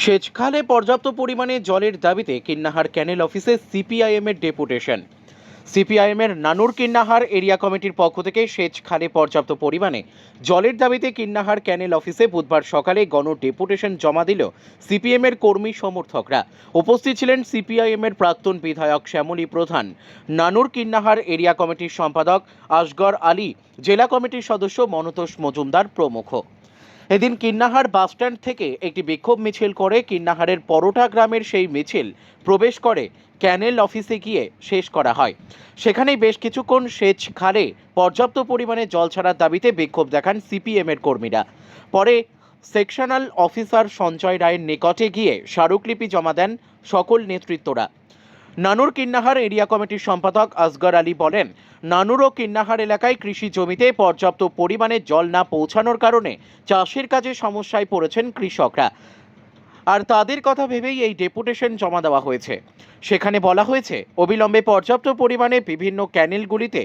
সেচখালে পর্যাপ্ত পরিমাণে জলের দাবিতে কিন্নাহার ক্যানেল অফিসে সিপিআইএমের ডেপুটেশন। সিপিআইএমের নানুর কিন্নাহার এরিয়া কমিটির পক্ষ থেকে সেচখালে পর্যাপ্ত পরিমাণে জলের দাবিতে কিন্নাহার ক্যানেল অফিসে বুধবার সকালে গণ ডেপুটেশন জমা দিল সিপিএমের কর্মী সমর্থকরা। উপস্থিত ছিলেন সিপিআইএমের প্রাক্তন বিধায়ক শ্যামলী প্রধান, নানুর কিন্নাহার এরিয়া কমিটির সম্পাদক আসগর আলী, জেলা কমিটির সদস্য মনতোষ মজুমদার প্রমুখ। এদিন কিন্নাহার বাসস্ট্যান্ড থেকে একটি বিক্ষোভ মিছিল করে কিন্নাহারের পরোটা গ্রামের সেই মিছিল প্রবেশ করে ক্যানেল অফিসে গিয়ে শেষ করা হয়। সেখানেই বেশ কিছুক্ষণ সেচ খালে পর্যাপ্ত পরিমাণে জল ছাড়ার দাবিতে বিক্ষোভ দেখান সিপিএমের কর্মীরা। পরে সেকশনাল অফিসার সঞ্জয় রায়ের নিকটে গিয়ে স্মারকলিপি জমা দেন সকল নেতৃত্বরা। নানুর কিন্নাহার এরিয়া কমিটির সম্পাদক আসগর আলী বলেন, নানুর ও কিন্নাহার এলাকায় কৃষি জমিতে পর্যাপ্ত পরিমাণে জল না পৌঁছানোর কারণে চাষের কাজে সমস্যায় পড়েছেন কৃষকরা, আর তাদের কথা ভেবেই এই ডেপুটেশন জমা দেওয়া হয়েছে। সেখানে বলা হয়েছে অবিলম্বে পর্যাপ্ত পরিমাণে বিভিন্ন ক্যানেলগুলিতে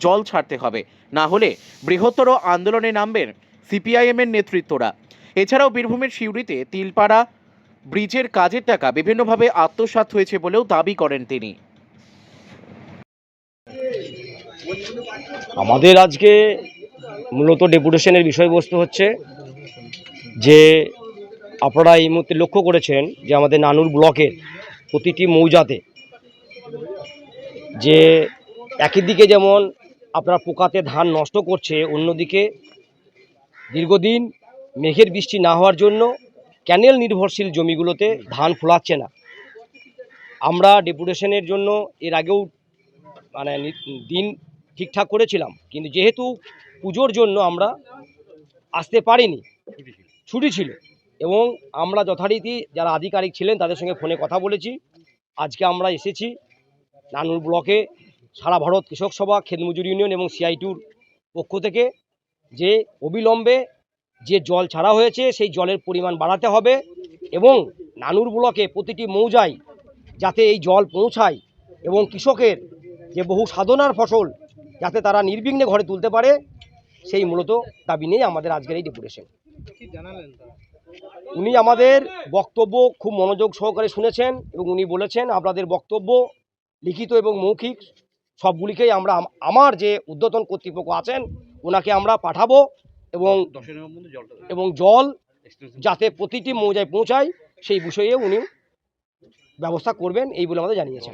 জল ছাড়তে হবে, না হলে বৃহত্তর আন্দোলনে নামবেন সিপিআইএমের নেতৃত্বরা। এছাড়াও বীরভূমের সিউড়িতে তিলপাড়া ব্রিজের কাজের টাকা বিভিন্নভাবে আত্মসাৎ হয়েছে বলেও দাবি করেন তিনি। আমাদের আজকে মূলত ডেপুটেশনের বিষয়বস্তু হচ্ছে যে আপনারা এই মুহূর্তে লক্ষ্য করেছেন যে আমাদের নানুর ব্লকের প্রতিটি মৌজাতে যে একই দিকে যেমন আপনার পোকাতে ধান নষ্ট করছে, অন্যদিকে দীর্ঘদিন মেঘের বৃষ্টি না হওয়ার জন্য ক্যানেল নির্ভরশীল জমিগুলোতে ধান ফলাচ্ছে না। আমরা ডেপুটেশনের জন্য এর আগেও দিন ঠিকঠাক করেছিলাম, কিন্তু যেহেতু পুজোর জন্য আমরা আসতে পারিনি, ছুটি ছিল, এবং আমরা যথারীতি যারা আধিকারিক ছিলেন তাদের সঙ্গে ফোনে কথা বলেছি। আজকে আমরা এসেছি নানুর ব্লকে সারা ভারত কৃষক সভা, খেতমজুর ইউনিয়ন এবং সিআইটুর পক্ষ থেকে যে অবিলম্বে যে জল ছাড়া হয়েছে সেই জলের পরিমাণ বাড়াতে হবে এবং নানুর ব্লকে প্রতিটি মৌজায় যাতে এই জল পৌঁছায় এবং কৃষকের যে বহু সাধনার ফসল যাতে তারা নির্বিঘ্নে ঘরে তুলতে পারে, সেই মূলত দাবি নিয়ে আমাদের আজকের এই ডেপুটেশন। উনি আমাদের বক্তব্য খুব মনোযোগ সহকারে শুনেছেন এবং উনি বলেছেন আপনাদের বক্তব্য লিখিত এবং মৌখিক সবগুলিকেই আমরা আমার যে ঊর্ধ্বতন কর্তৃপক্ষ আছেন ওনাকে আমরা পাঠাবো এবং জল যাতে প্রতিটি মৌজায় পৌঁছায় সেই বিষয়ে উনি ব্যবস্থা করবেন এই বলে আমাদের জানিয়েছেন।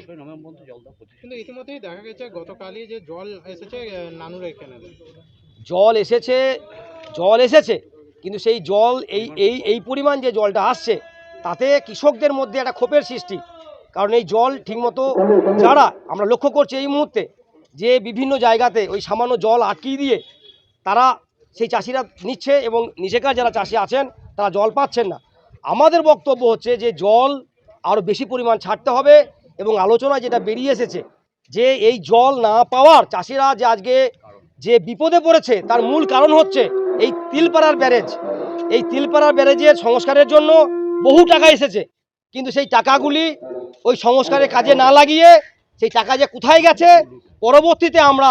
কিন্তু ইতিমধ্যেই দেখা গেছে গতকালই যে জল এসেছে নানুর এখানে জল এসেছে কিন্তু সেই জল এই পরিমাণ যে জলটা আসছে তাতে কৃষকদের মধ্যে একটা ক্ষোভের সৃষ্টি। কারণ এই জল ঠিকমতো যারা আমরা লক্ষ্য করছি এই মুহূর্তে যে বিভিন্ন জায়গাতে ওই সামান্য জল আটকিয়ে দিয়ে তারা সেই চাষিরা নিচ্ছে এবং নিচেকার যারা চাষি আছেন তারা জল পাচ্ছেন না। আমাদের বক্তব্য হচ্ছে যে জল আরও বেশি পরিমাণ ছাড়তে হবে এবং আলোচনায় যেটা বেরিয়ে এসেছে যে এই জল না পাওয়ার চাষিরা যে আজকে যে বিপদে পড়েছে তার মূল কারণ হচ্ছে এই তিলপাড়ার ব্যারেজ। এই তিলপাড়ার ব্যারেজের সংস্কারের জন্য বহু টাকা এসেছে, কিন্তু সেই টাকাগুলি ওই সংস্কারের কাজে না লাগিয়ে সেই টাকা যে কোথায় গেছে পরবর্তীতে আমরা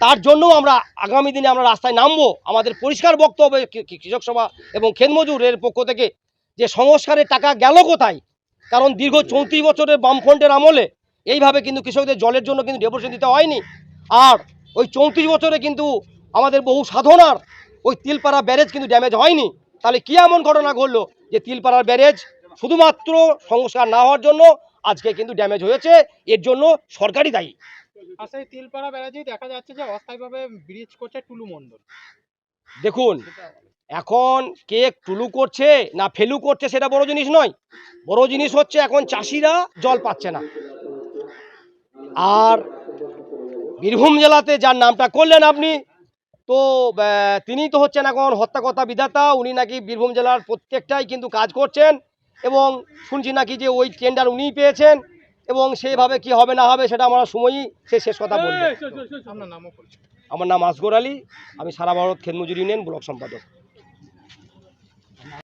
তার জন্য আমরা আগামী দিনে আমরা রাস্তায় নামবো। আমাদের পরিষ্কার বক্তব্য কৃষক সভা এবং ক্ষেতমজুরের পক্ষ থেকে যে সংস্কারের টাকা গেল কোথায়, কারণ দীর্ঘ 34 বছরের বামফ্রন্টের আমলে এইভাবে কিন্তু কৃষকদের জলের জন্য কিন্তু ডেপুটেশন দিতে হয়নি। আর ওই 34 বছরে কিন্তু আমাদের বহু সাধনার ওই তিলপাড়া ব্যারেজ কিন্তু ড্যামেজ হয়নি। তাহলে কি এমন ঘটনা ঘটলো যে তিলপাড়ার ব্যারেজ শুধুমাত্র সংস্কার না হওয়ার জন্য আজকে কিন্তু ড্যামেজ হয়েছে? এর জন্য সরকারই দায়ী। আর সেই তিলপাড়া ব্যারেজেই দেখা যাচ্ছে যে অস্থায়ীভাবে ব্রিজ করছে টুলু মণ্ডল। দেখুন, এখন কে টুলু করছে না ফেলু করছে সেটা বড় জিনিস নয়, বড় জিনিস হচ্ছে এখন চাষিরা জল পাচ্ছে না। আর বীরভূম জেলাতে যার নামটা করলেন আপনি, তো তিনি তো হচ্ছেন এখন হত্যাকর্তা বিধাতা। উনি নাকি বীরভূম জেলার প্রত্যেকটাই কিন্তু কাজ করছেন এবং শুনছি নাকি যে ওই টেন্ডার উনিই পেয়েছেন এবং সেইভাবে কি হবে না হবে সেটা আমরা সময়ই সে শেষ কথা বলবেন। আমার নাম আসগর আলী, আমি সারা ভারত খেতমজুর ইউনিয়ন ব্লক সম্পাদক।